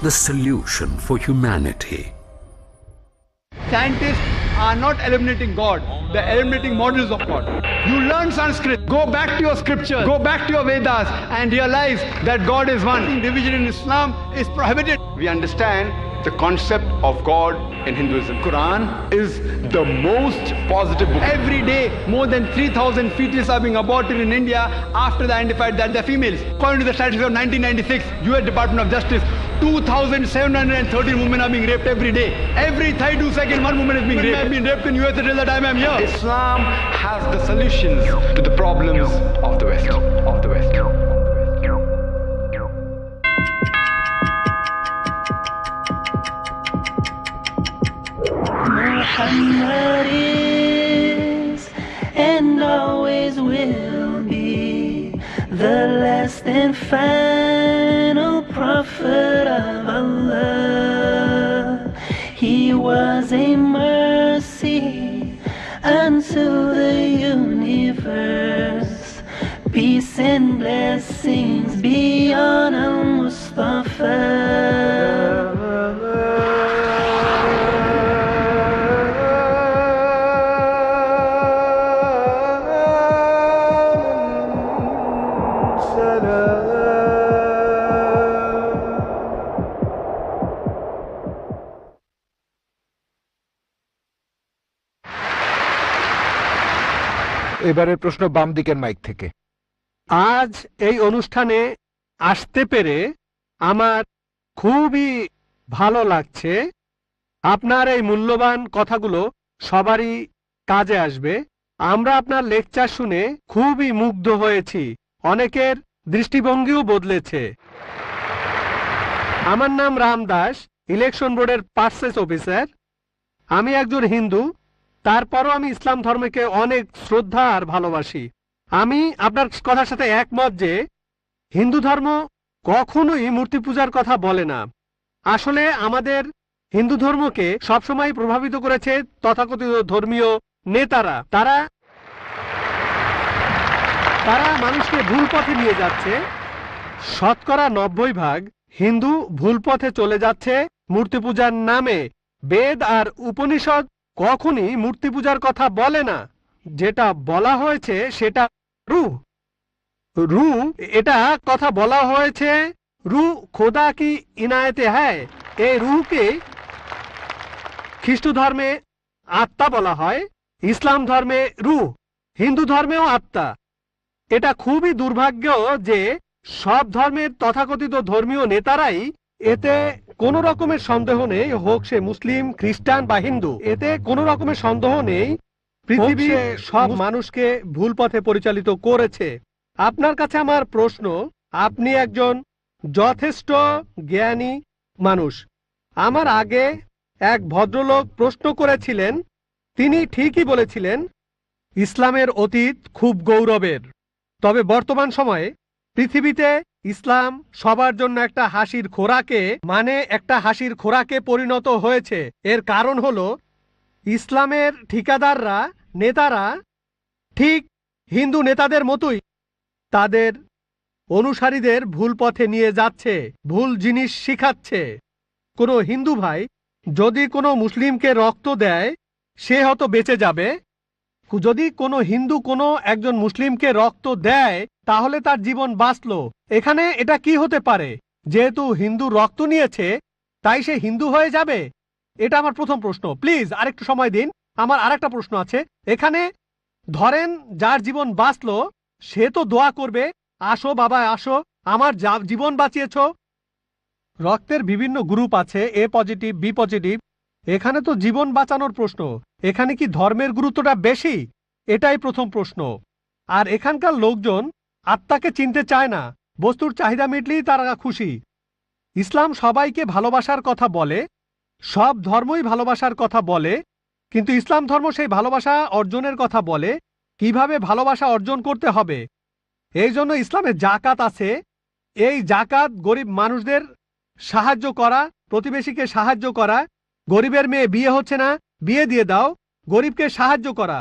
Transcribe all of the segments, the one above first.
the solution for humanity. Scientists are not eliminating God, they're eliminating models of God. You learn Sanskrit, go back to your scriptures, go back to your Vedas and realize that God is one. Division in Islam is prohibited. We understand the concept of God in Hinduism. Quran is the most positive book. Every day, more than 3,000 fetuses are being aborted in India after they identified that they're females. According to the statistics of 1996, US Department of Justice, 2,713 women are being raped every day. Every 32 seconds, one woman is being raped. I've been raped in US until the time I'm here. Islam has the solutions to the problems of the West. Muhammad is and always will be the last and final prophet of Allah. He was a mercy unto the universe. Peace and blessings be on Al-Mustafa. এবারের প্রশ্ন বাম দিকের mic থেকে। আজ এই অনুষ্ঠানে আসতে পেরে আমার খুবই ভালো লাগছে। আপনার এই মূল্যবান কথাগুলো সবারই কাজে আসবে। আমরা আপনার লেকচার শুনে খুবই মুগ্ধ হয়েছি, অনেকের দৃষ্টিভঙ্গিও বদলেছে। আমার নাম রাম দাস, ইলেকশন বোর্ডের পার্সেস অফিসার। আমি একজন হিন্দু, তারপরও আমি ইসলাম ধর্মকে অনেক শ্রদ্ধা আর ভালোবাসি। আমি আপনার কথার সাথে একমত যে হিন্দু ধর্ম কখনোই মূর্তি পূজার কথা বলে না। আসলে আমাদের হিন্দু ধর্মকে সবসময় প্রভাবিত করেছে তথাকথিত ধর্মীয় নেতারা। তারা মানুষকে ভুল পথে নিয়ে যাচ্ছে। শতকরা 90% হিন্দু ভুল পথে চলে যাচ্ছে মূর্তি পূজার নামে। বেদ আর উপনিষদ কখনই মূর্তি পূজার কথা বলে না। যেটা বলা হয়েছে সেটা রূহ এটা কথা বলা হয়েছে রূহ খোদা কি ইনায়েতে হ্যায়। এই রূহকে খ্রিস্ট ধর্মে আত্মা বলা হয়, ইসলাম ধর্মে রূহ, হিন্দু ধর্মেও আত্মা। এটা খুবই দুর্ভাগ্য যে সব ধর্মের তথাকথিত ধর্মীয় নেতারাই, এতে কোনো রকমের সন্দেহ নেই, হোক সে মুসলিম, খ্রিস্টান বা হিন্দু, এতে কোনো রকমের সন্দেহ নেই পৃথিবীর সব মানুষকে ভুল পথে পরিচালিত করেছে। আপনার কাছে আমার প্রশ্ন, আপনি একজন যথেষ্ট জ্ঞানী মানুষ। আমার আগে এক ভদ্রলোক প্রশ্ন করেছিলেন, তিনি ঠিকই বলেছিলেন ইসলামের অতীত খুব গৌরবের, তবে বর্তমান সময়ে পৃথিবীতে ইসলাম সবার জন্য একটা হাসির খোরাকে পরিণত হয়েছে। এর কারণ হলো ইসলামের ঠিকাদাররা, নেতারা ঠিক হিন্দু নেতাদের মতোই তাদের অনুসারীদের ভুল পথে নিয়ে যাচ্ছে, ভুল জিনিস শিখাচ্ছে। কোনো হিন্দু ভাই যদি কোনো মুসলিমকে রক্ত দেয় সে হয়তো বেঁচে যাবে, যদি কোনো হিন্দু কোনো একজন মুসলিমকে রক্ত দেয় তাহলে তার জীবন বাঁচল। এখানে এটা কি হতে পারে? যেহেতু হিন্দু রক্ত নিয়েছে তাই সে হিন্দু হয়ে যাবে? এটা আমার প্রথম প্রশ্ন। প্লিজ আরেকটু সময় দিন, আমার আরেকটা প্রশ্ন আছে। এখানে ধরেন যার জীবন বাঁচল সে তো দোয়া করবে, আসো বাবা আসো, আমার জীবন বাঁচিয়েছ। রক্তের বিভিন্ন গ্রুপ আছে, এ পজিটিভ, বি পজিটিভ। এখানে তো জীবন বাঁচানোর প্রশ্ন, এখানে কি ধর্মের গুরুত্বটা বেশি? এটাই প্রথম প্রশ্ন। আর এখানকার লোকজন আত্মাকে চিনতে চায় না, বস্তুর চাহিদা মিটলেই তারা খুশি। ইসলাম সবাইকে ভালোবাসার কথা বলে, সব ধর্মই ভালোবাসার কথা বলে, কিন্তু ইসলাম ধর্ম সেই ভালোবাসা অর্জনের কথা বলে, কিভাবে ভালোবাসা অর্জন করতে হবে। এই জন্য ইসলামে জাকাত আছে। এই জাকাত গরিব মানুষদের সাহায্য করা, প্রতিবেশীকে সাহায্য করা, গরিবের মেয়ে বিয়ে হচ্ছে না, বিয়ে দিয়ে দাও, গরিবকে সাহায্য করা।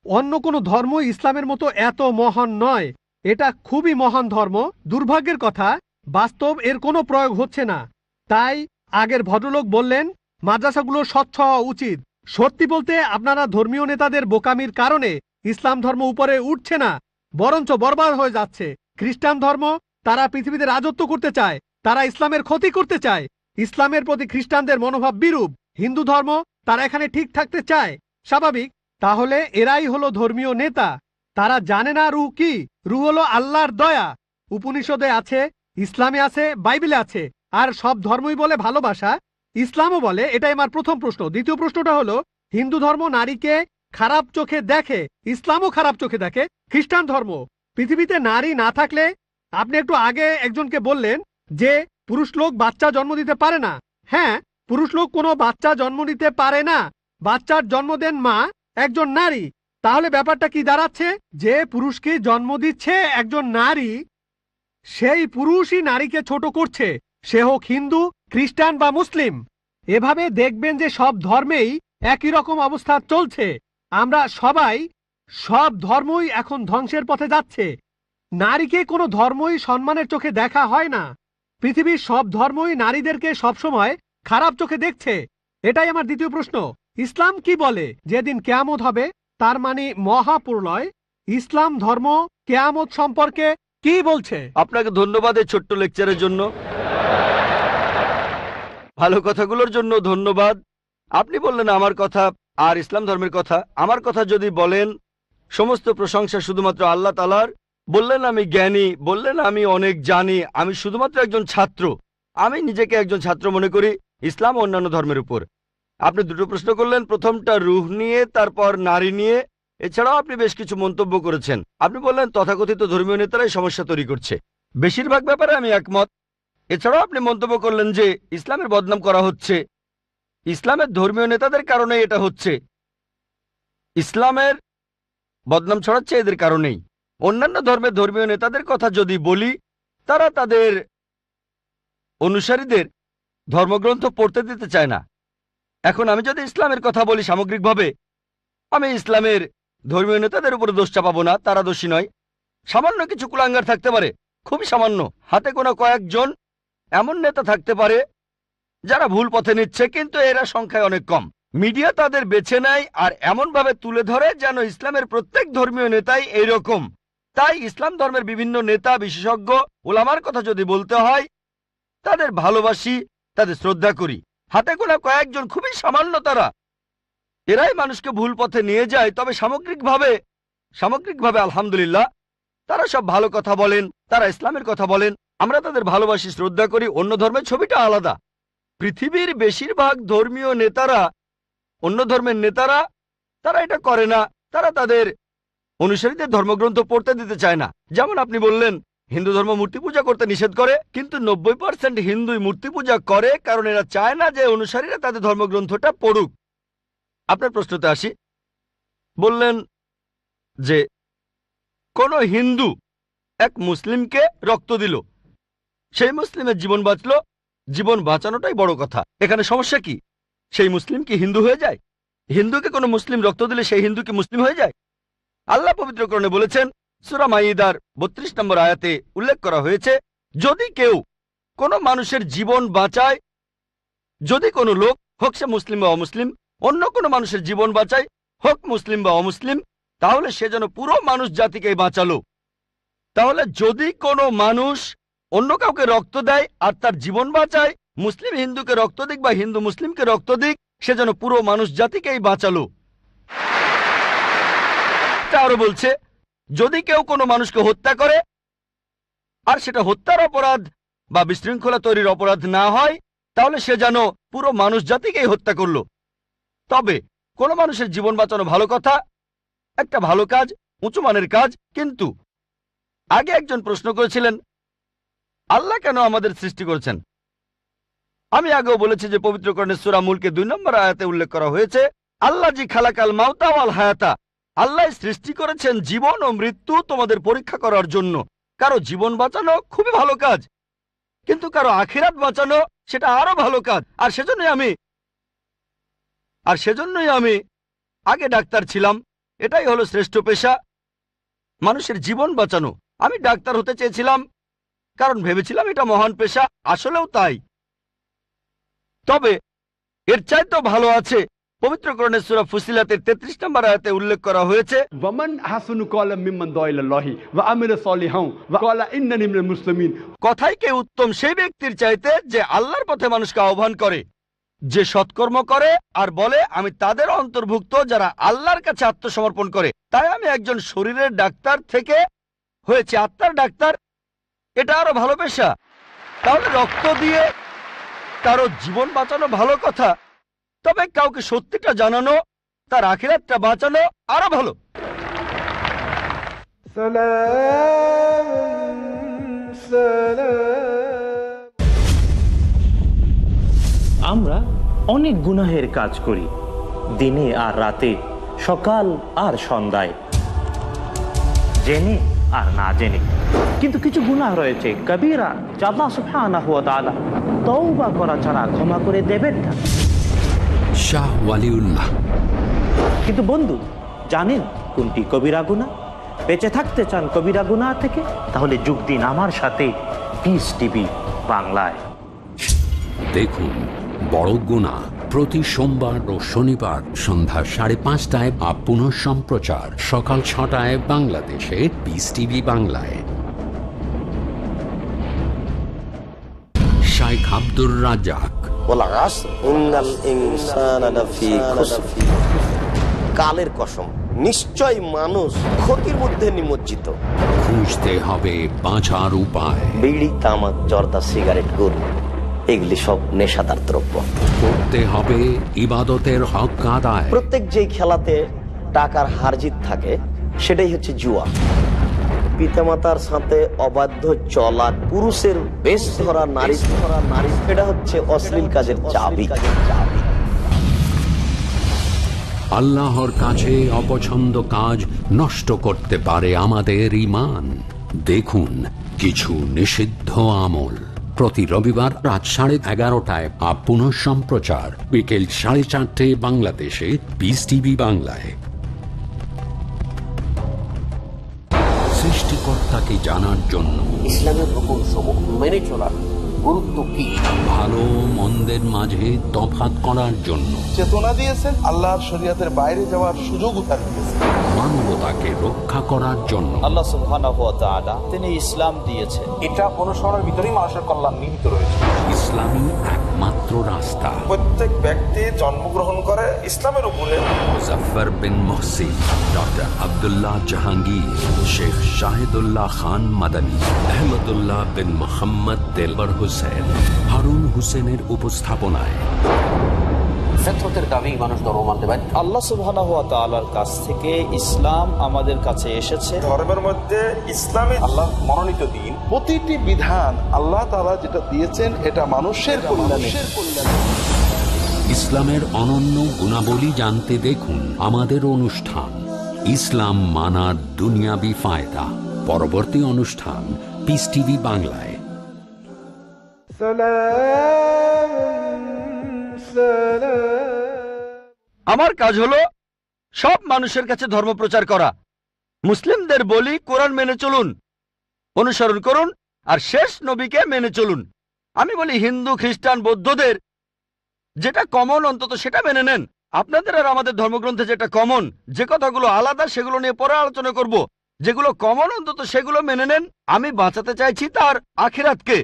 অন্য কোনো ধর্ম ইসলামের মতো এত মহান নয়। এটা খুবই মহান ধর্ম। দুর্ভাগ্যের কথা, বাস্তব এর কোনো প্রয়োগ হচ্ছে না। তাই আগের ভদ্রলোক বললেন মাদ্রাসাগুলো স্বচ্ছ হওয়া উচিত। সত্যি বলতে আপনারা ধর্মীয় নেতাদের বোকামির কারণে ইসলাম ধর্ম উপরে উঠছে না, বরঞ্চ বরবাদ হয়ে যাচ্ছে। খ্রিস্টান ধর্ম, তারা পৃথিবীতে রাজত্ব করতে চায়, তারা ইসলামের ক্ষতি করতে চায়। ইসলামের প্রতি খ্রিস্টানদের মনোভাব বিরূপ। হিন্দু ধর্ম, তারা এখানে ঠিক থাকতে চায়, স্বাভাবিক। তাহলে এরাই হলো ধর্মীয় নেতা। তারা জানে না রূহ কি। রূহ হলো আল্লাহর দয়া। উপনিষদে আছে, ইসলামে আছে, বাইবেলে আছে। আর সব ধর্মই বলে ভালোবাসা, ইসলামও বলে। এটাই আমার প্রথম প্রশ্ন। দ্বিতীয় প্রশ্নটা হলো, হিন্দু ধর্ম নারীকে খারাপ চোখে দেখে, ইসলামও খারাপ চোখে দেখে। খ্রিস্টান ধর্ম, পৃথিবীতে নারী না থাকলে, আপনি একটু আগে একজনকে বললেন যে পুরুষ লোক বাচ্চা জন্ম দিতে পারে না। হ্যাঁ, পুরুষ লোক কোনো বাচ্চা জন্ম দিতে পারে না। বাচ্চার জন্ম দেন মা, একজন নারী। তাহলে ব্যাপারটা কি দাঁড়াচ্ছে? যে পুরুষকে জন্ম দিচ্ছে একজন নারী, সেই পুরুষই নারীকে ছোট করছে, সে হোক হিন্দু, খ্রিস্টান বা মুসলিম। এভাবে দেখবেন যে সব ধর্মেই একই রকম অবস্থা চলছে। আমরা সবাই, সব ধর্মই এখন ধ্বংসের পথে যাচ্ছে। নারীকে কোনো ধর্মই সম্মানের চোখে দেখা হয় না। পৃথিবীর সব ধর্মই নারীদেরকে সবসময় খারাপ চোখে দেখছে। এটাই আমার দ্বিতীয় প্রশ্ন। ইসলাম কি বলে যেদিন কিয়ামত হবে, তার মানে মহাপ্রলয়, ইসলাম ধর্ম কিয়ামত সম্পর্কে কি বলছে? আপনাকে ধন্যবাদ এই ছোট্ট লেকচারের জন্য, ভালো কথাগুলোর জন্য ধন্যবাদ। আপনি বললেন আমার কথা আর ইসলাম ধর্মের কথা। আমার কথা যদি বলেন, সমস্ত প্রশংসা শুধুমাত্র আল্লাহ তাআলার। বললেন আমি জ্ঞানী, বললেন আমি অনেক জানি, আমি শুধুমাত্র একজন ছাত্র। আমি নিজেকে একজন ছাত্র মনে করি ইসলাম ও অন্যান্য ধর্মের উপর। আপনি দুটো প্রশ্ন করলেন, প্রথমটা রূহ নিয়ে, তারপর নারী নিয়ে। এছাড়াও আপনি বেশ কিছু মন্তব্য করেছেন। আপনি বললেন তথাকথিত ধর্মীয় নেতারাই সমস্যা তৈরি করছে। বেশিরভাগ ব্যাপারে আমি একমত। এছাড়াও আপনি মন্তব্য করলেন যে ইসলামের বদনাম করা হচ্ছে, ইসলামের ধর্মীয় নেতাদের কারণে এটা হচ্ছে। ইসলামের বদনাম ছড়াচ্ছে এদের কারণেই। অন্যান্য ধর্মের ধর্মীয় নেতাদের কথা যদি বলি, তারা তাদের অনুসারীদের ধর্মগ্রন্থ পড়তে দিতে চায় না। এখন আমি যদি ইসলামের কথা বলি সামগ্রিকভাবে, আমি ইসলামের ধর্মীয় নেতাদের উপরে দোষ চাপাবো না, তারা দোষী নয়। সামান্য কিছু কুলাঙ্গার থাকতে পারে, খুবই সামান্য, হাতে গোনা কয়েকজন এমন নেতা থাকতে পারে যারা ভুল পথে নিচ্ছে, কিন্তু এরা সংখ্যায় অনেক কম। মিডিয়া তাদের বেছে নেয় আর এমনভাবে তুলে ধরে যেন ইসলামের প্রত্যেক ধর্মীয় নেতাই এইরকম। তাই ইসলাম ধর্মের বিভিন্ন নেতা, বিশেষজ্ঞ, ওলামার কথা যদি বলতে হয়, তাদের ভালোবাসি, তাদের শ্রদ্ধা করি। হাতে গোনা কয়েকজন, খুবই সামান্য তারা, এরাই মানুষকে ভুল পথে নিয়ে যায়। তবে সামগ্রিকভাবে আলহামদুলিল্লাহ, তারা সব ভালো কথা বলেন, তারা ইসলামের কথা বলেন, আমরা তাদের ভালোবাসি, শ্রদ্ধা করি। অন্য ধর্মের ছবিটা আলাদা। পৃথিবীর বেশিরভাগ ধর্মীয় নেতারা, অন্য ধর্মের নেতারা, তারা এটা করে না। তারা তাদের অনুসারীদের ধর্মগ্রন্থ পড়তে দিতে চায় না। যেমন আপনি বললেন হিন্দু ধর্ম মূর্তি পূজা করতে নিষেধ করে, কিন্তু 90% হিন্দুই মূর্তি পূজা করে কারণ এরা চায় না যে অনুসারীরা তাদের ধর্মগ্রন্থটা পড়ুক। আপনার প্রশ্নতে আসি। বললেন যে কোন হিন্দু এক মুসলিমকে রক্ত দিল, সেই মুসলিমের জীবন বাঁচল। জীবন বাঁচানোটাই বড় কথা। এখানে সমস্যা কি? সেই মুসলিম কি হিন্দু হয়ে যায়? হিন্দুকে কোনো মুসলিম রক্ত দিলে সেই হিন্দু কি মুসলিম হয়ে যায়? আল্লাহ পবিত্র কোরআনে বলেছেন, সূরা মাইদার 32 নম্বর আয়াতে উল্লেখ করা হয়েছে, যদি কেউ কোনো মানুষের জীবন বাঁচায়, যদি কোনো লোক, হোক সে মুসলিম বা অমুসলিম, অন্য কোনো মানুষের জীবন বাঁচায়, হোক মুসলিম বা অমুসলিম, তাহলে সে যেন পুরো মানুষ জাতিকে বাঁচালো। তাহলে যদি কোনো মানুষ অন্য কাউকে রক্ত দেয় আর তার জীবন বাঁচায়, মুসলিম হিন্দুকে রক্ত দিক বা হিন্দু মুসলিমকে রক্ত দিক, সে যেন পুরো মানুষ জাতিকেই বাঁচালো। আরো বলছে, যদি কেউ কোনো মানুষকে হত্যা করে আর সেটা হত্যার অপরাধ বা বিশৃঙ্খলা তৈরির অপরাধ না হয়, তাহলে সে যেন পুরো মানুষ জাতিকেই হত্যা করলো। তবে কোনো মানুষের জীবন বাঁচানো ভালো কথা, একটা ভালো কাজ, উঁচু মানের কাজ। কিন্তু আগে একজন প্রশ্ন করেছিলেন, আল্লাহ কেন আমাদের সৃষ্টি করেছেন? আমি আগেও বলেছি যে পবিত্র কোরআনের সূরা মুলকে 2 নম্বর আয়াতে উল্লেখ করা হয়েছে, আল্লাহ জি খালাকাল মাউতা ওয়াল হায়াতা, আল্লাহ সৃষ্টি করেছেন জীবন ও মৃত্যু তোমাদের পরীক্ষা করার জন্য। কারো জীবন বাঁচানো খুবই ভালো কাজ, কিন্তু কারো আখিরাত বাঁচানো সেটা আরো ভালো কাজ। আর সেজন্যই আমি আগে ডাক্তার ছিলাম। এটাই হলো শ্রেষ্ঠ পেশা, মানুষের জীবন বাঁচানো। আমি ডাক্তার হতে চেয়েছিলাম কারণ ভেবেছিলাম এটা মহান পেশা, আসলেও তাই। তবে এর চাইতেও ভালো আছে। পবিত্র কোরআনের সূরা ফুসিলাতের 33 নম্বর আয়াতে উল্লেখ করা হয়েছে, ومن أحسن قولا ممن دعا إلى الله وعمل صالحا وقال إنني من المسلمين। কথাই কে উত্তম সেই ব্যক্তির চাইতে যে আল্লাহর পথে মানুষকে আহ্বান করে, যে সৎকর্ম করে আর বলে আমি তাদের অন্তর্ভুক্ত যারা আল্লাহর কাছে আত্মসমর্পণ করে। তাই আমি একজন শরীরের ডাক্তার থেকে হয়েছি আত্মার ডাক্তার, এটা আরো ভালো পেশা। তাহলে রক্ত দিয়ে কারো জীবন বাঁচানো ভালো কথা, তবে কাউকে সত্যিটা জানানো, তার আখিরাতটা বাঁচানো আরো ভালো। আমরা অনেক গুনাহের কাজ করি, দিনে আর রাতে, সকাল আর সন্ধ্যায়, জেনে আর না জেনে। কিন্তু কিছু গুনাহ রয়েছে কবিরা, যা আল্লাহ সুবহানাহু ওয়া তাআলা তওবা করা ছাড়া ক্ষমা করে দেবেন না। শাহ ওয়ালিউল্লাহ। কিন্তু বন্ধু, জানেন কোনটি কবিরা গুনাহ? বেঁচে থাকতে চান কবিরা গুনাহ থেকে? তাহলে যোগ দিন আমার সাথে পিস টিভি বাংলায়। দেখুন বড় গুনাহ প্রতি সোমবার ও শনিবার সন্ধ্যা 5:30টায়, পুনঃ সম্প্রচার সকাল 6টায় বাংলাদেশে পিস টিভি বাংলায়। শাইখ আব্দুর রাজ্জাক। কালের কসম, নিশ্চয় মানুষ ক্ষতির মধ্যে নিমজ্জিত। খুঁজতে হবে বাঁচার উপায়। বিড়ি, তামাক, জর্দা, সিগারেট, গরু, এগুলি সব নেশাদার দ্রব্য। করতে হবে ইবাদতের হক আদায়। প্রত্যেক যেই খেলাতে টাকার হার জিত থাকে সেটাই হচ্ছে জুয়া। পিতামাতার সাথে অবাধ্য চলা, পুরুষের বেশ ধরা, নারী এটা হচ্ছে অশ্লীল কাজের চাবি। আল্লাহর কাছে অপছন্দ কাজ নষ্ট করতে পারে আমাদের ঈমান। দেখুন কিছু নিষিদ্ধ আমল প্রতি রবিবার রাত 11:30টায়, পুনঃ সম্প্রচার বিকেল 4:30 বাংলাদেশে পিস টিভি বাংলায়। সৃষ্টিকর্তাকে জানার জন্য ইসলামের হুকুম সমূহ মেনে চলার গুরুত্ব কি, ভালো মন্দের মাঝে তফাৎ করার জন্য চেতনা দিয়েছেন, আল্লাহর শরীয়তের বাইরে যাওয়ার সুযোগ দিয়েছেন, মানবতাকে রক্ষা করার জন্য আল্লাহ সুবহানাহু ওয়া তাআলা তিনি ইসলাম দিয়েছেন। এটা অনুসরণের ভিতরেই মানুষের কল্যাণ নিহিত রয়েছে। ইসলামী একমাত্র রাস্তা। প্রত্যেক ব্যক্তি জন্মগ্রহণ করে ইসলামের উপরে। মুজাফফর বিন মুহসিন, ডক্টর আব্দুল্লাহ জাহাঙ্গীর, শেখ শাহিদুল্লাহ খান মাদানী, আহমদুল্লাহ বিন মোহাম্মদ দেলবর হোসেন, হারুন হোসেনের উপস্থাপনায় ফিতরতের দাবি মানুষ ধর্ম মানতে পারে। আল্লাহ সুবহানাহু ওয়া তাআলার কাছ থেকে ইসলাম আমাদের কাছে এসেছে। ধর্মের মধ্যে ইসলামে আল্লাহ মনোনীত দিন, প্রতিটি বিধান আল্লাহ তাআলা যেটা দিয়েছেন এটা মানুষের কল্যাণে। ইসলামের অনন্য গুণাবলী জানতে দেখুন আমাদের অনুষ্ঠান ইসলাম মানার দুনিয়াবি ফায়দা। পরবর্তী অনুষ্ঠান পিস টিভি বাংলায়। আমার কাজ হলো সব মানুষের কাছে ধর্ম প্রচার করা। মুসলিমদের বলি কোরআন মেনে চলুন, অনুসরণ করুন, আর শেষ নবীকে মেনে চলুন। আমি বলি হিন্দু, খ্রিস্টান, বৌদ্ধদের যেটা কমন অন্তত সেটা মেনে নেন। আপনাদের আর আমাদের ধর্মগ্রন্থে যেটা কমন, যে কথাগুলো আলাদা সেগুলো নিয়ে পরে আলোচনা করব। যেগুলো কমন অন্তত সেগুলো মেনে নেন। আমি বাঁচাতে চাইছি তার আখিরাতকে।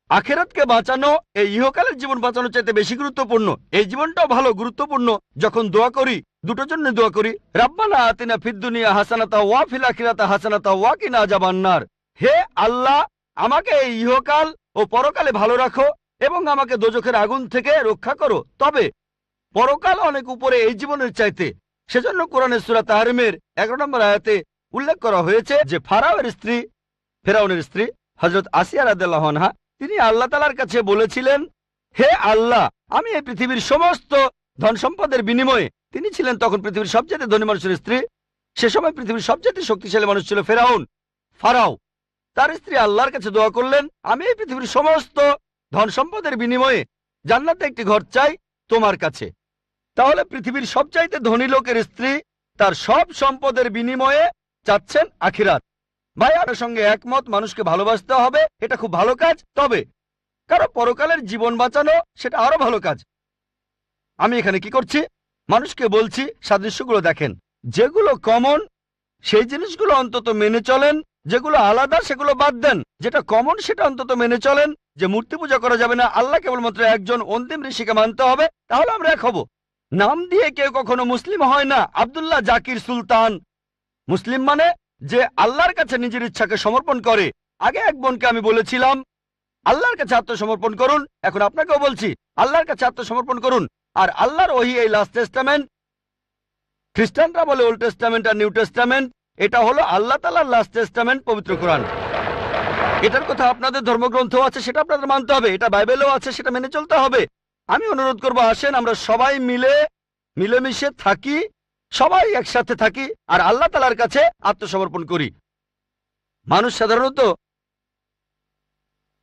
আখিরাতকে বাঁচানো এই ইহকালের জীবন বাঁচানোর চাইতে বেশি গুরুত্বপূর্ণ। এই জীবনটাও ভালো গুরুত্বপূর্ণ। যখন দোয়া করি দুটোর জন্য দোয়া করি, রাব্বানা আতিনা ফিদ দুনিয়া হাসানাতা ওয়া ফিল আখিরাতি হাসানাতা ওয়া কিনা আযাবান্নার। হে আল্লাহ, আমাকে এই ইহকাল ও পরকালে ভালো রাখো এবং আমাকে দোজখের আগুন থেকে রক্ষা করো। তবে পরকাল অনেক উপরে এই জীবনের চাইতে। সেজন্য কোরআনের সূরা তাহরিমের 11 নম্বর আয়াতে উল্লেখ করা হয়েছে যে ফেরাউনের স্ত্রী হযরত আসিয়া রাদিয়াল্লাহু আনহা তিনি আল্লাহ তাআলার কাছে বলেছিলেন, হে আল্লাহ, আমি এই পৃথিবীর সমস্ত ধন সম্পদের বিনিময়ে, তিনি ছিলেন তখন পৃথিবীর সবচেয়ে ধনী মানুষের স্ত্রী, সে সময় পৃথিবীর সবচেয়ে শক্তিশালী মানুষ ছিল ফারাও। তার স্ত্রী আল্লাহর কাছে দোয়া করলেন, আমি এই পৃথিবীর সমস্ত ধন সম্পদের বিনিময়ে জান্নাতে একটি ঘর চাই তোমার কাছে। তাহলে পৃথিবীর সবচাইতে ধনী লোকের স্ত্রী তার সব সম্পদের বিনিময়ে চাচ্ছেন আখিরাত। ভাই, আপনার সঙ্গে একমত, মানুষকে ভালোবাসতে হবে, এটা খুব ভালো কাজ। তবে কারো পরকালের জীবন বাঁচানো সেটা আরো ভালো কাজ। আমি এখানে কি করছি, মানুষকে বলছি সাদৃশ্যগুলো দেখেন, যেগুলো কমন সেই জিনিসগুলো অন্তত মেনে চলেন, যেগুলো আলাদা সেগুলো বাদ দেন, যেটা কমন সেটা অন্তত মেনে চলেন। যে মূর্তি পূজা করা যাবে না, আল্লাহ কেবলমাত্র একজন, অন্তিম ঋষিকে মানতে হবে, তাহলে আমরা এক হব। নাম দিয়ে কেউ কখনো মুসলিম হয় না। আব্দুল্লাহ জাকির সুলতান মুসলিম মানে যে আল্লাহর কাছে নিজের ইচ্ছাকে সমর্পণ করে। আগে এক বোনকে আমি বলেছিলাম আল্লাহর কাছে আত্মসমর্পণ করুন, এখন আপনাকেও বলছি আল্লাহর কাছে আত্মসমর্পণ করুন। আর আল্লাহর ওহী এই লাস্ট টেস্টামেন্ট, খ্রিস্টানরা বলে ওল্ড টেস্টামেন্ট আর নিউ টেস্টামেন্ট, এটা হলো আল্লাহ তাআলার লাস্ট টেস্টামেন্ট, পবিত্র কোরআন। এটার কথা আপনাদের ধর্মগ্রন্থ আছে, সেটা আপনাদের মানতে হবে। এটা বাইবেলেও আছে, সেটা মেনে চলতে হবে। আমি অনুরোধ করবো, আসেন আমরা সবাই মিলেমিশে থাকি, সবাই একসাথে থাকি আর আল্লাহ তাআলার কাছে আত্মসমর্পণ করি। মানুষ সাধারণত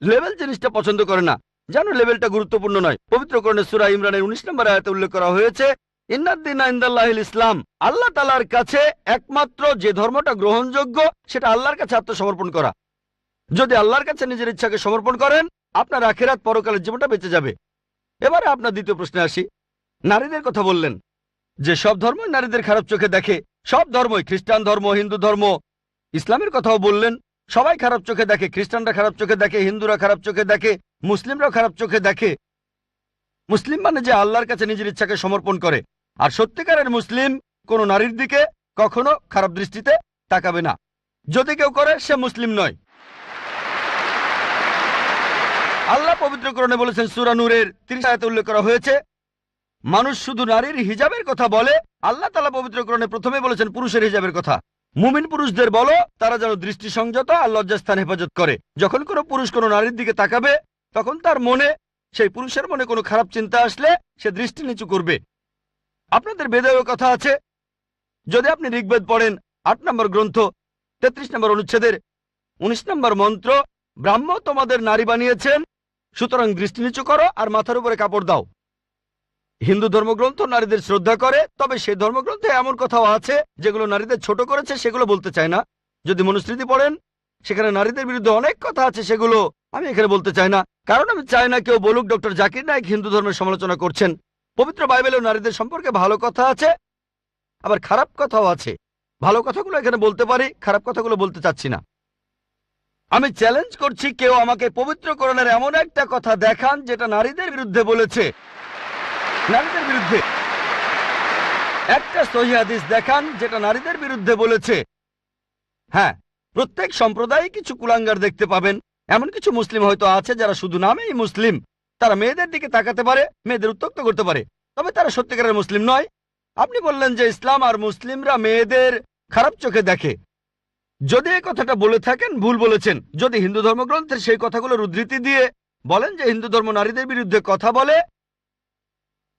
লেভেল জিনিসটা পছন্দ করে না, জানো লেভেলটা গুরুত্বপূর্ণ নয়। পবিত্র কোরআনে সূরা ইমরানের 19 নম্বর আয়াতে উল্লেখ করা হয়েছে, ইন্নাদ-দীনা ইনদাল্লাহিল ইসলাম, আল্লাহ তাআলার কাছে একমাত্র যে ধর্মটা গ্রহণযোগ্য সেটা আল্লাহর কাছে আত্মসমর্পণ করা। যদি আল্লাহর কাছে নিজের ইচ্ছাকে সমর্পণ করেন, আপনার আখিরাত পরকালের জীবনটা বেঁচে যাবে। এবারে আপনার দ্বিতীয় প্রশ্নে আসি। নারীদের কথা বললেন যে সব ধর্মই নারীদের খারাপ চোখে দেখে, সব ধর্মই, খ্রিস্টান ধর্ম, হিন্দু ধর্ম, ইসলামের কথাও বললেন, সবাই খারাপ চোখে দেখে। খ্রিস্টানরা খারাপ চোখে দেখে, হিন্দুরা খারাপ চোখে দেখে, মুসলিমরাও খারাপ চোখে দেখে। মুসলিম মানে যে আল্লাহর কাছে নিজের ইচ্ছাকে সমর্পণ করে। আর সত্যিকারের মুসলিম কোনো নারীর দিকে কখনো খারাপ দৃষ্টিতে তাকাবে না। যদি কেউ করে সে মুসলিম নয়। আল্লাহ পবিত্র কোরআনে বলেছেন, সূরা নূরের 30 আয়াতে উল্লেখ করা হয়েছে, মানুষ শুধু নারীর হিজাবের কথা বলে, আল্লাহ তাআলা পবিত্র কোরআনে প্রথমে বলেছেন পুরুষের হিজাবের কথা। মুমিন পুরুষদের বলো তারা যেন দৃষ্টি সংযত আর লজ্জাস্থান হেফাজত করে। যখন কোনো পুরুষ কোনো নারীর দিকে তাকাবে, তখন তার মনে, সেই পুরুষের মনে কোনো খারাপ চিন্তা আসলে সে দৃষ্টি নিচু করবে। আপনাদের বেদেও কথা আছে, যদি আপনি ঋগ্বেদ পড়েন 8 নম্বর গ্রন্থ 33 নম্বর অনুচ্ছেদের 19 নম্বর মন্ত্র, ব্রাহ্ম তোমাদের নারী বানিয়েছেন, সুতরাং দৃষ্টি নিচু করো আর মাথার উপরে কাপড় দাও। হিন্দু ধর্মগ্রন্থ নারীদের শ্রদ্ধা করে, তবে সেই ধর্মগ্রন্থে এমন কথাও আছে যেগুলো নারীদের ছোট করেছে, সেগুলো বলতে চায় না। যদি মনুস্মৃতি পড়েন, সেখানে নারীদের বিরুদ্ধে অনেক কথা আছে, সেগুলো আমি এখানে বলতে চাই না, কারণ আমি চাই না কেউ বলুক ডক্টর জাকির নায়েক হিন্দু ধর্মের সমালোচনা করছেন। পবিত্র বাইবেলেও নারীদের সম্পর্কে ভালো কথা আছে, আবার খারাপ কথাও আছে। ভালো কথাগুলো এখানে বলতে পারি, খারাপ কথাগুলো বলতে চাচ্ছি না। আমি চ্যালেঞ্জ করছি, কেউ আমাকে পবিত্র কোরআনের এমন একটা কথা দেখান যেটা নারীদের বিরুদ্ধে বলেছে। নারীদের বিরুদ্ধে একটা সহিহ হাদিস দেখান যেটা নারীদের বিরুদ্ধে বলেছে। হ্যাঁ, প্রত্যেক সম্প্রদায়ে কিছু কুলাঙ্গার দেখতে পাবেন। এমন কিছু মুসলিম হয়তো আছে যারা শুধু নামেই মুসলিম, তারা মেয়েদের দিকে তাকাতে পারে, মেয়েদের উত্ত্যক্ত করতে পারে, তবে তারা সত্যিকারের মুসলিম নয়। আপনি বললেন যে ইসলাম আর মুসলিমরা মেয়েদের খারাপ চোখে দেখে। যদি এই কথাটা বলে থাকেন, ভুল বলেছেন। যদি হিন্দু ধর্মগ্রন্থের সেই কথাগুলোর উদ্ধৃতি দিয়ে বলেন যে হিন্দু ধর্ম নারীদের বিরুদ্ধে কথা বলে,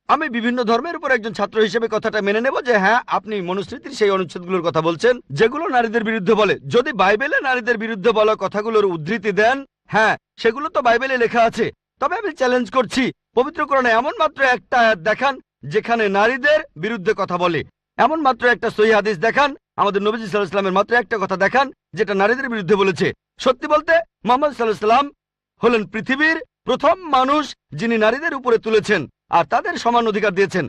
আমি বিভিন্ন ধর্মের উপর একজন ছাত্র হিসেবে কথাটা মেনে নেব যে হ্যাঁ, আপনি মনুস্মৃতির সেই অনুচ্ছেদগুলোর কথা বলছেন যেগুলো নারীদের বিরুদ্ধে বলে। যদি বাইবেলে নারীদের বিরুদ্ধে বলা কথাগুলোর উদ্ধৃতি দেন, হ্যাঁ, সেগুলো তো বাইবেলে লেখা আছে, তবে আমি চ্যালেঞ্জ করছি, পবিত্র কোরআনে এমন মাত্র একটা আয়াত দেখান যেখানে নারীদের বিরুদ্ধে কথা বলে। এমন মাত্র একটা সহিহ হাদিস দেখান, আমাদের নবীজি সাল্লাল্লাহু আলাইহি ওয়াসাল্লামের মাত্র একটা কথা দেখান যেটা নারীদের বিরুদ্ধে বলেছে। সত্যি বলতে মুহাম্মদ সাল্লাল্লাহু আলাইহি ওয়াসাল্লাম হলেন পৃথিবীর প্রথম মানুষ যিনি নারীদের উপরে তুলেছেন আর তাদের সমান অধিকার দিয়েছেন।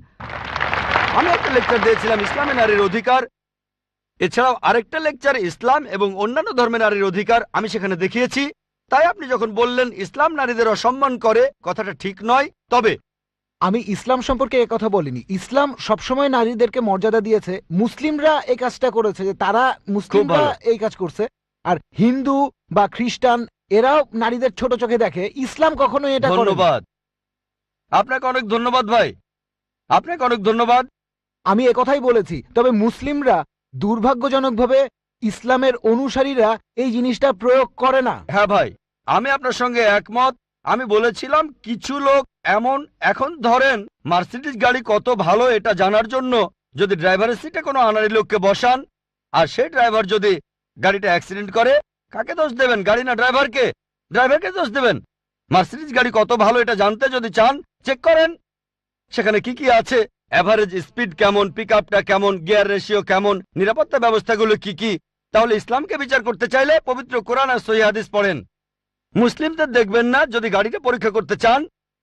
আমি একটা লেকচার দিয়েছিলাম ইসলামে নারীর অধিকার, এছাড়াও আরেকটা লেকচার ইসলাম এবং অন্যান্য ধর্মের নারীর অধিকার আমি সেখানে দেখিয়েছি। তাই আপনি যখন বললেন ইসলাম নারীদের অসম্মান করে, কথাটা ঠিক নয়। তবে আমি ইসলাম সম্পর্কে কথা বলিনি। ইসলাম সবসময় নারীদেরকে মর্যাদা দিয়েছে। মুসলিমরা এই কাজটা করেছে, যে তারা মুসলিমরা এই কাজ করছে। আর হিন্দু বা খ্রিস্টান এরাও নারীদের ছোট চোখে দেখে। ইসলাম কখনো এটা করে না। ধন্যবাদ আপনাকে, অনেক ধন্যবাদ ভাই, আপনাকে অনেক ধন্যবাদ। আমি একথাই বলেছি। তবে মুসলিমরা দুর্ভাগ্যজনকভাবে ইসলামের অনুসারীরা এই জিনিসটা প্রয়োগ করে না। হ্যাঁ ভাই, আমি আপনার সঙ্গে একমত। আমি বলেছিলাম কিছু লোক এমন, এখন ধরেন মার্সিডিজ গাড়ি কত ভালো এটা জানার জন্য যদি ড্রাইভারের সিটে কোনো আনাড়ি লোককে বসান আর সেই ড্রাইভার যদি গাড়িটা অ্যাক্সিডেন্ট করে, কাকে দোষ দেবেন? গাড়ি না ড্রাইভারকে? ড্রাইভারকে দোষ দেবেন। মার্সিডিজ গাড়ি কত ভালো এটা জানতে যদি চান, চেক করেন সেখানে কি কি আছে, এভারেজ স্পিড কেমন, পিকআপটা কেমন, গিয়ার রেশিও কেমন, নিরাপত্তা ব্যবস্থাগুলো কি কি। তাহলে ইসলামকে বিচার করতে চাইলে পবিত্র কোরআন আর সহিহ হাদিস পড়েন। মুসলিমদের দেখবেন না। যদি গাড়িটা পরীক্ষা করতে চান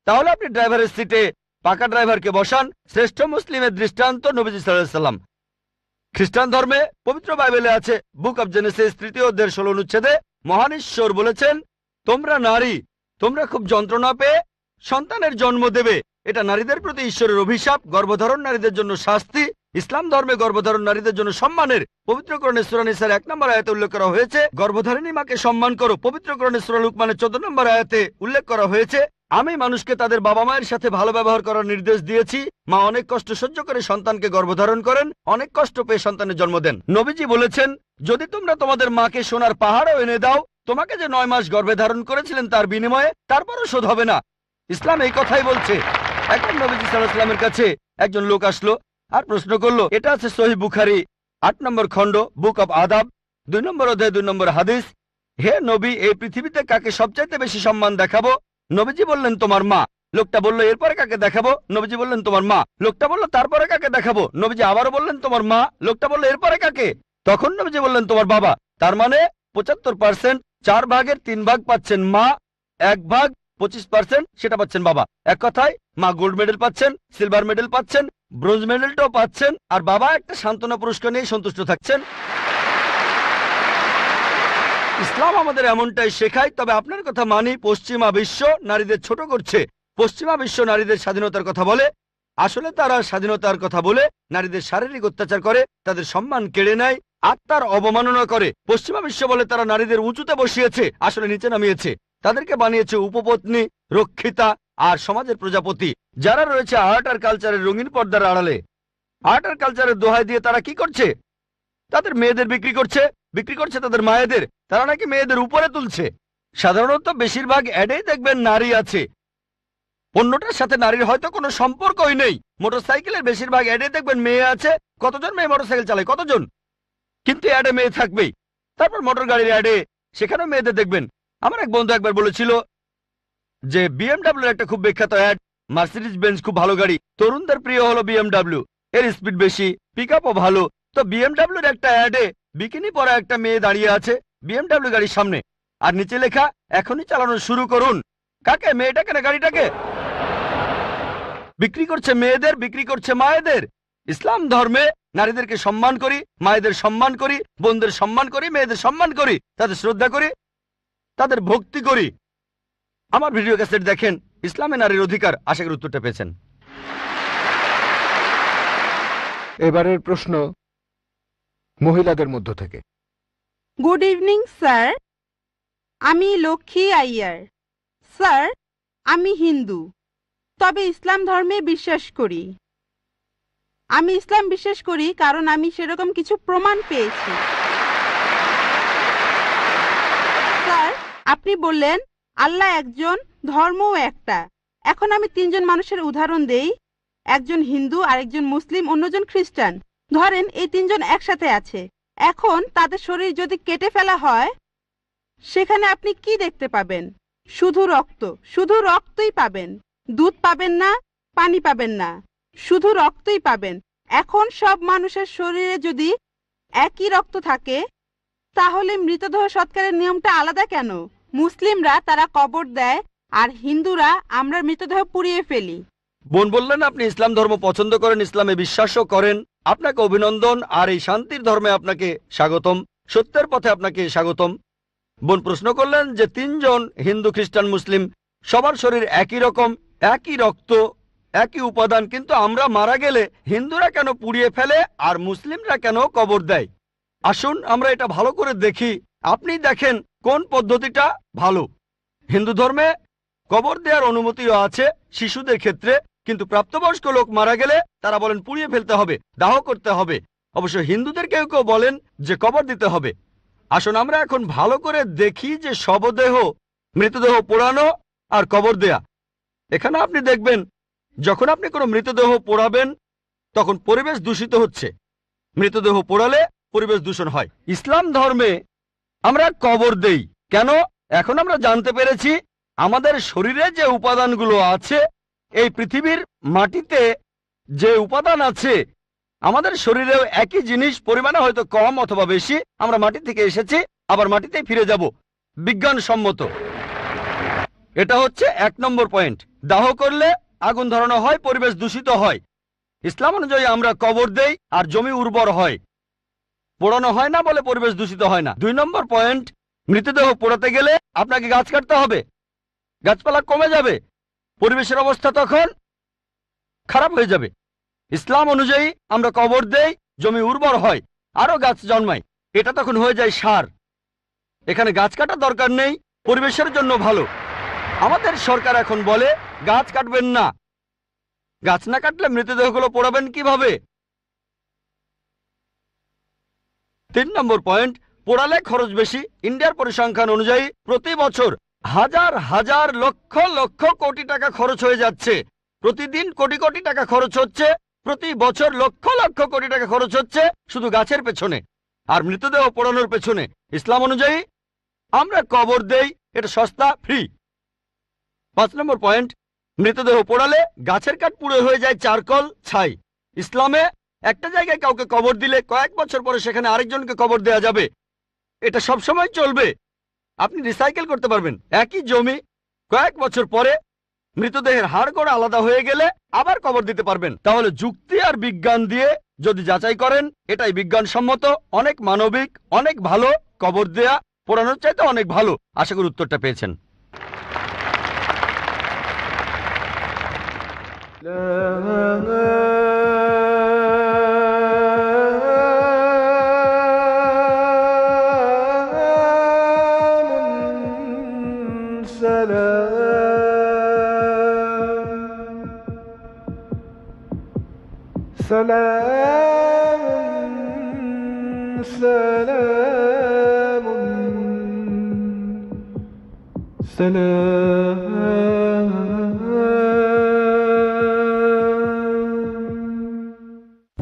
তাহলে আপনি ড্রাইভারের সিটে পাকা ড্রাইভারকে বসান। শ্রেষ্ঠ মুসলিমের দৃষ্টান্ত নবীজি সাল্লাল্লাহু আলাইহি সাল্লাম। খ্রিস্টান ধর্মে পবিত্র বাইবেলে আছে, বুক অব জেনেসিস 3 অধ্যায়ের 16 অনুচ্ছেদে মহান ঈশ্বর বলেছেন, তোমরা নারী, তোমরা খুব যন্ত্রণা পেয়ে সন্তানের জন্ম দেবে। এটা নারীদের প্রতি ঈশ্বরের অভিশাপ। গর্ভধারণ নারীদের জন্য শাস্তি। ইসলাম ধর্মে গর্ভধারণ নারীদের জন্য সম্মানের। পবিত্র কোরআনে সূরা নিসার 1 নম্বর আয়াতে উল্লেখ করা হয়েছে, গর্ভধারিণী মাকে সম্মান করো। পবিত্র কোরআনে সূরা লুকমানের 14 নম্বর আয়াতে উল্লেখ করা হয়েছে, আমি মানুষকে তাদের বাবা মায়ের সাথে ভালো ব্যবহার করার নির্দেশ দিয়েছি। মা অনেক কষ্ট সহ্য করে সন্তানকে গর্ভধারণ করেন, অনেক কষ্ট পেয়ে সন্তানের জন্ম দেন। নবীজি বলেছেন, যদি তোমরা তোমাদের মাকে সোনার পাহাড়ও এনে দাও, তোমাকে যে 9 মাস গর্ভে ধারণ করেছিলেন তার বিনিময়ে, তারপরও শোধ হবে না। ইসলাম এই কথাই বলছে। একবার নবীজি সাল্লাল্লাহু আলাইহি ওয়াসাল্লামের কাছে একজন লোক আসলো আর প্রশ্ন করলো, এটা আছে সহিহ বুখারী 8 নম্বর খণ্ড, বুক অব আদাব 2 নম্বর অধ্যায় 2 নম্বর হাদিস, হে নবী, এই পৃথিবীতে কাকে সবচাইতে বেশি সম্মান দেখাবো? নবীজি বললেন, তোমার মা। লোকটা বলল, এরপরে কাকে দেখাবো? নবীজি বললেন, তোমার মা। লোকটা বলল, তারপরে কাকে দেখাবো? নবীজি আবারও বললেন, তোমার মা। লোকটা বলল, এরপরে কাকে? তখন নবীজি বললেন, তোমার বাবা। তার মানে 75%, 4 ভাগের 3 ভাগ পাচ্ছেন মা, 1 ভাগ 25% সেটা পাচ্ছেন বাবা। এক কথায় মা গোল্ড মেডেল পাচ্ছেন, সিলভার মেডেল পাচ্ছেন, ব্রোঞ্জ মেডেলটাও পাচ্ছেন, আর বাবা একটা সান্ত্বনা পুরস্কার নিয়ে সন্তুষ্ট থাকছেন। ইসলাম আমাদের এমনটাই শেখায়। তবে আপনার কথা মানি, পশ্চিমা বিশ্ব নারীদের ছোট করছে। পশ্চিমা বিশ্ব নারীদের স্বাধীনতার কথা বলে, আসলে তারা স্বাধীনতার কথা বলে নারীদের শারীরিক অত্যাচার করে, তাদের সম্মান কেড়ে নেয়, আত্মার অবমাননা করে। পশ্চিমা বিশ্ব বলে তারা নারীদের উঁচুতে বসিয়েছে, আসলে নিচে নামিয়েছে। তাদেরকে বানিয়েছে উপপত্নী, রক্ষিতা আর সমাজের প্রজাপতি, যারা রয়েছে আর্ট আর কালচারের রঙিন পর্দার আড়ালে। আর্ট আর কালচারের দোহাই দিয়ে তারা কি করছে? তাদের মেয়েদের বিক্রি করছে তাদের মায়েদের। তারা নাকি মেয়েদের উপরে তুলছে। সাধারণত বেশিরভাগ অ্যাডেই দেখবেন নারী আছে, পণ্যটার সাথে নারীর হয়তো কোনো সম্পর্কই নেই। মোটরসাইকেলের বেশিরভাগ অ্যাডে দেখবেন মেয়ে আছে। কতজন মেয়ে মোটরসাইকেল চালায়? কতজন? কিন্তু অ্যাডে মেয়ে থাকবেই। তারপর মোটর গাড়ির অ্যাডে, সেখানেও মেয়েদের দেখবেন। আমার এক বন্ধু একবার বলেছিল যে বিএমডাব্লিউর একটা খুব বিখ্যাত অ্যাড, মার্সিডিজ বেঞ্জ খুব ভালো গাড়ি, তরুণদের প্রিয় হলো বিএমডাব্লিউ, এর স্পিড বেশি, পিকআপও ভালো। তো বিএমডাব্লিউর একটা অ্যাডে বিকিনি পরা একটা মেয়ে দাঁড়িয়ে আছে বিএমডাব্লিউ গাড়ির সামনে, আর নিচে লেখা, এখনই চালানো শুরু করুন। কাকে? মেয়েটাকে না গাড়িটাকে? বিক্রি করছে মেয়েদের, বিক্রি করছে মায়েদের। ইসলাম ধর্মে নারীদেরকে সম্মান করি, মায়েদের সম্মান করি, বোনদের সম্মান করি, মেয়েদের সম্মান করি, তাদের শ্রদ্ধা করি, তাদের ভক্তি করি। আমার ভিডিও ক্যাসেট দেখেন, ইসলামে নারীর অধিকার। আশা করি উত্তরটা পেয়েছেন। এবারের প্রশ্ন মহিলাদের মধ্য থেকে। গুড ইভিনিং স্যার, আমি লক্ষ্মী আইয়ার। স্যার, আমি হিন্দু, তবে ইসলাম ধর্মে বিশ্বাস করি। আমি ইসলাম বিশ্বাস করি কারণ আমি সেরকম কিছু প্রমাণ পেয়েছি। স্যার, আপনি বললেন আল্লাহ একজন, ধর্মও একটা। এখন আমি 3 জন মানুষের উদাহরণ দেই। একজন হিন্দু, আরেকজন মুসলিম, অন্যজন খ্রিস্টান। ধরেন এই 3 জন একসাথে আছে। এখন তাদের শরীর যদি কেটে ফেলা হয়, সেখানে আপনি কি দেখতে পাবেন? শুধু রক্ত, শুধু রক্তই পাবেন। দুধ পাবেন না, পানি পাবেন না, শুধু রক্তই পাবেন। এখন সব মানুষের শরীরে যদি একই রক্ত থাকে, তাহলে মৃতদেহ সৎকারের নিয়মটা আলাদা কেন? মুসলিমরা তারা কবর দেয়, আর হিন্দুরা আমরা মৃতদেহ পুড়িয়ে ফেলি। বোন বললেন আপনি ইসলাম ধর্ম পছন্দ করেন, ইসলামে বিশ্বাসও করেন। আপনাকে অভিনন্দন, আর এই শান্তির ধর্মে আপনাকে স্বাগতম, সত্যের পথে আপনাকে স্বাগতম। বোন প্রশ্ন করলেন যে 3 জন হিন্দু, খ্রিস্টান, মুসলিম, সবার শরীর একই রকম, একই রক্ত, একই উপাদান, কিন্তু আমরা মারা গেলে হিন্দুরা কেন পুড়িয়ে ফেলে আর মুসলিমরা কেন কবর দেয়? আসুন আমরা এটা ভালো করে দেখি। আপনি দেখেন কোন পদ্ধতিটা ভালো। হিন্দু ধর্মে কবর দেওয়ার অনুমতিও আছে শিশুদের ক্ষেত্রে, কিন্তু প্রাপ্তবয়স্ক লোক মারা গেলে তারা বলেন পুড়িয়ে ফেলতে হবে, দাহ করতে হবে। অবশ্য হিন্দুদের কেউ কেউ বলেন যে কবর দিতে হবে। আসুন আমরা এখন ভালো করে দেখি যে শবদেহ, মৃতদেহ পোড়ানো আর কবর দেয়া। এখানে আপনি দেখবেন যখন আপনি কোনো মৃতদেহ পোড়াবেন তখন পরিবেশ দূষিত হচ্ছে। মৃতদেহ পোড়ালে পরিবেশ দূষণ হয়। ইসলাম ধর্মে আমরা কবর দেই কেন? এখন আমরা জানতে পেরেছি আমাদের শরীরে যে উপাদানগুলো আছে, এই পৃথিবীর মাটিতে যে উপাদান আছে, আমাদের শরীরেও একই জিনিস, পরিমাণে হয়তো কম অথবা বেশি। আমরা মাটি থেকে এসেছি, আবার মাটিতেই ফিরে যাব, বিজ্ঞানসম্মত। এটা হচ্ছে 1 নম্বর পয়েন্ট। দাহ করলে আগুন ধরানো হয়, পরিবেশ দূষিত হয়। ইসলাম অনুযায়ী আমরা কবর দেই আর জমি উর্বর হয়, পোড়ানো হয় না বলে পরিবেশ দূষিত হয় না। 2 নম্বর পয়েন্ট, মৃতদেহ পোড়াতে গেলে আপনাকে গাছ কাটতে হবে, গাছপালা কমে যাবে, পরিবেশের অবস্থা তখন খারাপ হয়ে যাবে। ইসলাম অনুযায়ী আমরা কবর দেই, জমি উর্বর হয়, আরো গাছ জন্মায়, এটা তখন হয়ে যায় সার। এখানে গাছ কাটার দরকার নেই, পরিবেশের জন্য ভালো। আমাদের সরকার এখন বলে গাছ কাটবেন না। গাছ না কাটলে মৃতদেহগুলো পোড়াবেন কিভাবে? 3 নম্বর পয়েন্ট, পোড়ালে খরচ বেশি। ইন্ডিয়ার পরিসংখ্যান অনুযায়ী প্রতি বছর হাজার হাজার লক্ষ লক্ষ কোটি টাকা খরচ হয়ে যাচ্ছে। প্রতিদিন কোটি কোটি টাকা খরচ হচ্ছে, প্রতি বছর লক্ষ লক্ষ কোটি টাকা খরচ হচ্ছে শুধু গাছের পেছনে আর মৃতদেহ পোড়ানোর পেছনে। ইসলাম অনুযায়ী আমরা কবর দেই, এটা সস্তা, ফ্রি। 5 নম্বর পয়েন্ট, মৃতদেহ পোড়ালে গাছের কাঠ পুড়ে হয়ে যায় চারকল, ছাই। ইসলামে একটা জায়গায় কাউকে কবর দিলে কয়েক বছর পরে সেখানে আরেকজনকে কবর দেয়া যাবে, এটা সব সময় চলবে। আপনি রিসাইকেল করতে পারবেন। একই জমি কয়েক বছর পরে মৃতদেহের হাড় গোড়া আলাদা হয়ে গেলে আবার কবর দিতে পারবেন। তাহলে যুক্তি আর বিজ্ঞান দিয়ে যদি যাচাই করেন, এটাই বিজ্ঞানসম্মত, অনেক মানবিক, অনেক ভালো। কবর দেয়া পোড়ানোর চাইতে অনেক ভালো। আশা করি উত্তরটা পেয়েছেন।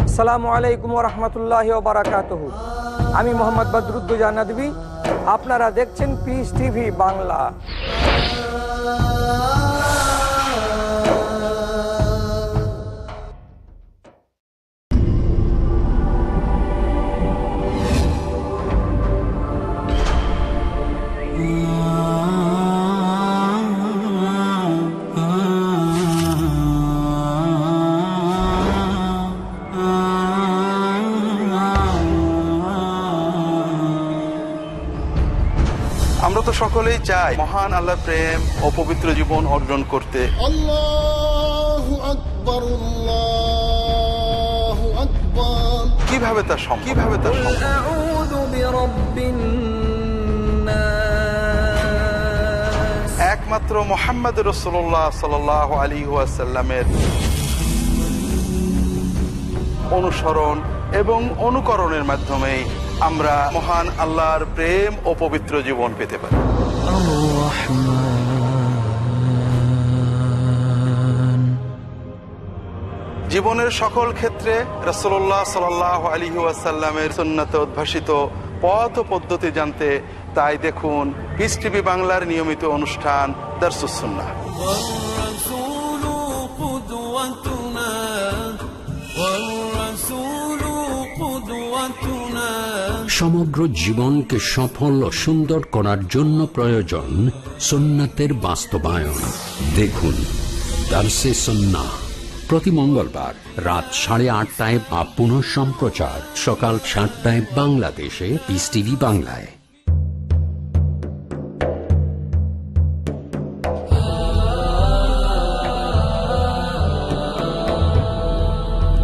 আসসালামু আলাইকুম ওয়া রাহমাতুল্লাহি ওয়া বারাকাতুহু। আমি মোহাম্মদ বদরুদ্দোজা নদভী, আপনারা দেখছেন পিস টিভি বাংলা। আমরা তো সকলেই চাই মহান আল্লাহর প্রেম ও পবিত্র জীবন অর্জন করতে। আল্লাহু আকবার, আল্লাহু আকবার। কিভাবে তা সম্ভব? আউযু বিরাব্বিন নাস। একমাত্র মুহাম্মদ রাসূলুল্লাহ সাল্লাল্লাহু আলাইহি ওয়াসাল্লামের অনুসরণ এবং অনুকরণের মাধ্যমে আমরা মহান আল্লাহর প্রেম ও পবিত্র জীবন পেতে পারি। জীবনের সকল ক্ষেত্রে রাসূলুল্লাহ সাল্লাল্লাহু আলাইহি ওয়াসাল্লামের সুন্নাতে উদ্ভাসিত পথ ও পদ্ধতি জানতে তাই দেখুন পিস টিভি বাংলার নিয়মিত অনুষ্ঠান দারসুস সুন্নাহ। সমগ্র জীবনকে সফল ও সুন্দর করার জন্য প্রয়োজন সুন্নাতের বাস্তবায়ন। দেখুন দারসে সুন্নাহ প্রতি মঙ্গলবার রাত 8:30টায় বা পুনঃ সম্প্রচার সকাল 7টায় বাংলাদেশে পিস টিভি বাংলায়।